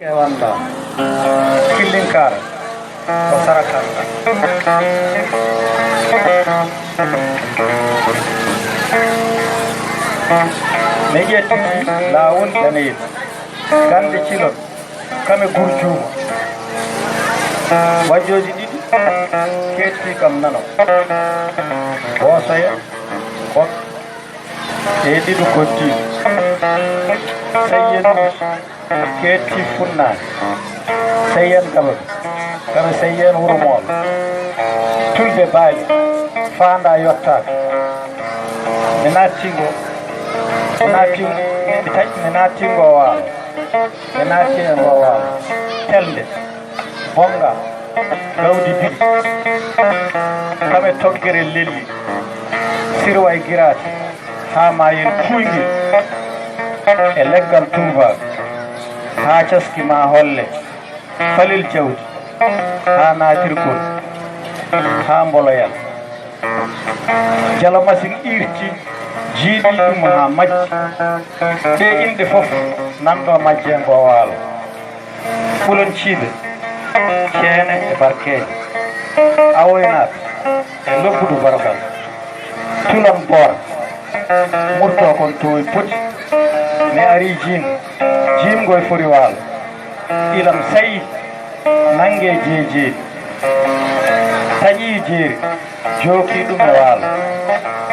Kewanda, Kilinkar, Kosarakanta. Negeti lawol daneyel, gande cilol, kame gurjuuma. Wajjoji ɗiɗi ketti kam nano. Boosoya, hok, e ɗiɗo koddiɗo. Sayyen ketti funnaade. Sayyen kama sayyen wuro moolo. Tulɓe baali, faanda yottaaka. Mi naattingo waalo. Mi naatti e ngo waalo. Telde, bonga, gawdi biɗi. Kame toggere lelli, sirwa e giraati, haa maayel kuyngel e leggal tuubaaku, haa caski ma holle, falil jawdi, haa naatirgol, haa mboloyal. Jalamasin irti jiiɗi ɗum haa majji. Ɗe inɗe fof nanɗo majje ngo waalo. Fulon ciiɓe, ceene e barkeeje, awoynaat e lobbudu bargal, tulan boora, murto kon toye poti, mi ari jiimgo e fori waalo. Ilam sayi nange jeejeeɗi, taƴii jeeri, jooki ɗum e waalo.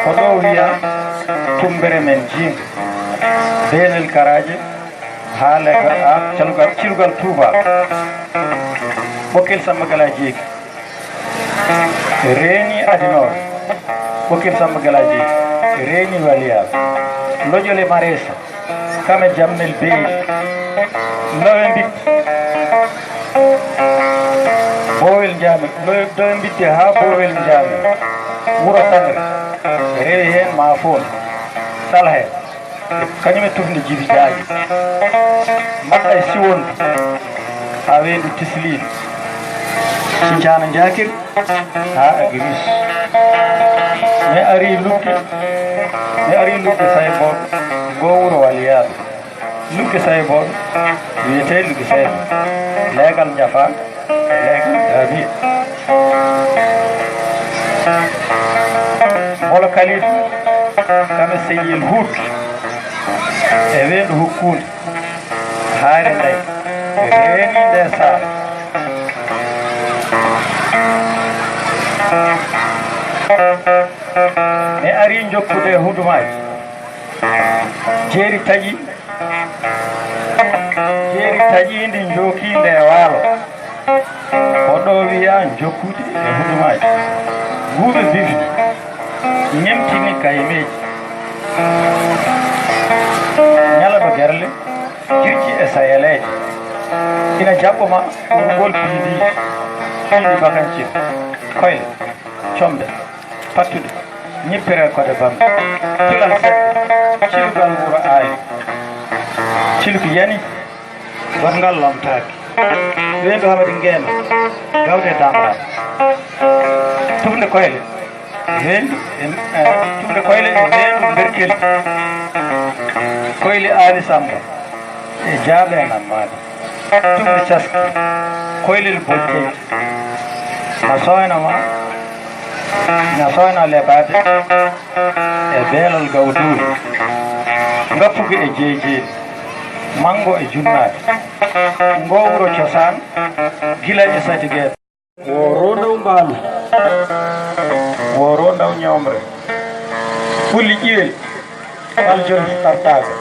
Ko ɗo wiya tumbere men jiimgo, beenel karaaje, haale cilgal tuubal. Bokel Samba Gala jeegi reeni adinore. Bokel Samba Gala jeegi reeni waliyaaɓe. Lojole maresa kame jammel beeli, lowe mbitti boowel njaami, lowe mbitti haa boowel njaami. Wuro Sangre rewi heen ma foon sala heen, kañum e tufde jibi jaaji. Mbaɗɗa e siwonde haa weendu tisliin, Sinthiane Jakir haa Agris. Mi ari lugge sayboɓe goo wuro waliyaaɓe. Lugge sayboɓe wiyete lugge saybo, leegal jafa e leegal jaabi. Mbolo Kalifa kame Seyyel Huut e weendu hukkuunde, haare nday reeni nder saare. Mi ari jokkude hudumaaji jeeri taƴiindi jookiinde e waalo. Ko ɗo wiya jokkude e hudumaaji. Guuɓe bifdi ñemtini kayimeeji, ñalaba gerle, jirki e sayeleeje. Ina jaɓɓoma urgol piidi bakancin, koyle, combe, pattude, ñippire kode bambe, tilal seɗɗe, cilgal wuro aayi. Cilki yani, gongal lomtaaki. Weendu Hamadi Ngeema, gawde damɗam. Tufde koyle, tufde koyle e weendu berkeli. Koyle Ali Samba e jaaɓe nammaade. Tufde caski, koylel bojjeede. Na soyna lebaade e beelal gawduuri. Ngappuge e jeejeeɗi, mango e junnaade. Ngo wuro cosaan gila e satigeeɗe. Woro ndaw mbaalu, woro ndaw ñawmre, fulli ƴiwel aljol tartaaga,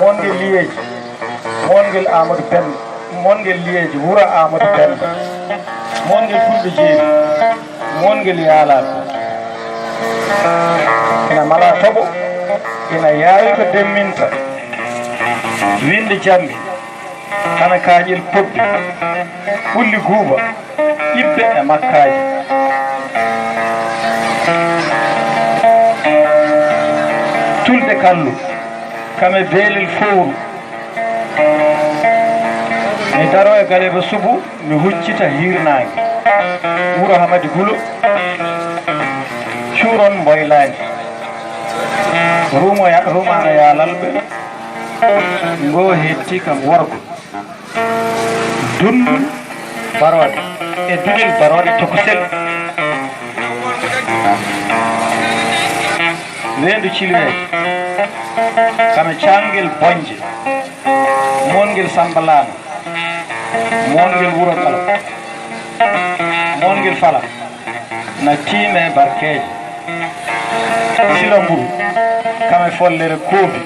mongel liyeeji, mongel Amadou Penda, mongel liyeeji wuro Amadou Penda, mongel fulɓe jeeri, mongel yaalaaɓe. Ina mala toɓo, ina yaawi ko demminta, winde jammi, kana kaaƴel pobbi, ɓulli guuba, ibbe e makkaaji. Tulɓe kallu, kame beelel fowru. Mi daro e Galeba Subu, mi huccita hirnaange. Wuro Hamadi Gulo, cuuron mboylaani. rumano yaalalɓe ngo hetti kam worgo dundu barode e dudil barode tokusel wendu cilweji kame cangel bonje mongel sambalana mongel wuro kala mongel fala na time barkeje sila mburu kame follere koobi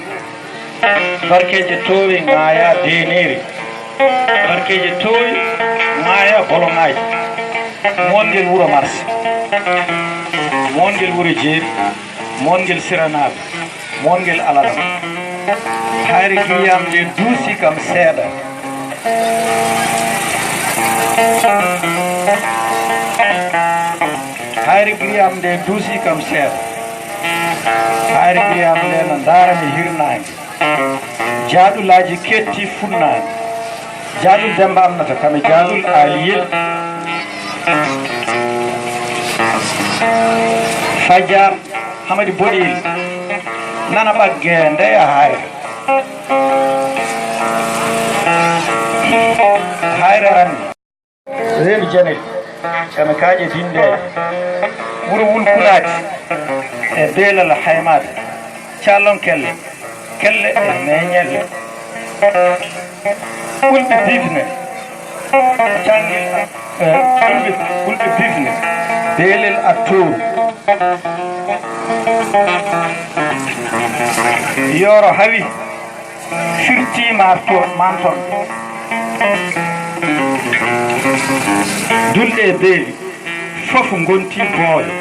barkeje towi ngaya deneri barkeje towi ngaya bolongaji mongel wuro marsi mongel wuro jeeri mongel siranaɓe mongel alalam hayre giyam nde duusi kam seeɗa hayre griyam nde duusi kam seeɗa hayre griyam nde no darami hirnange jaaɗulaji ketti funnange jaaɗul demba amnata kame jaaɗul aliyel fajar hamadi boɗil nana ɓagge ndeya hayre ranni reedu janel kame kaaƴe dinde ɓuri wulkulaaji e beelal haymade callon kelle e meññelle ɓulɓe bifne cangel ɓulɓe bifne beelel attouru yoro hawi firti manton dulɗe e beeli fof gonti booyo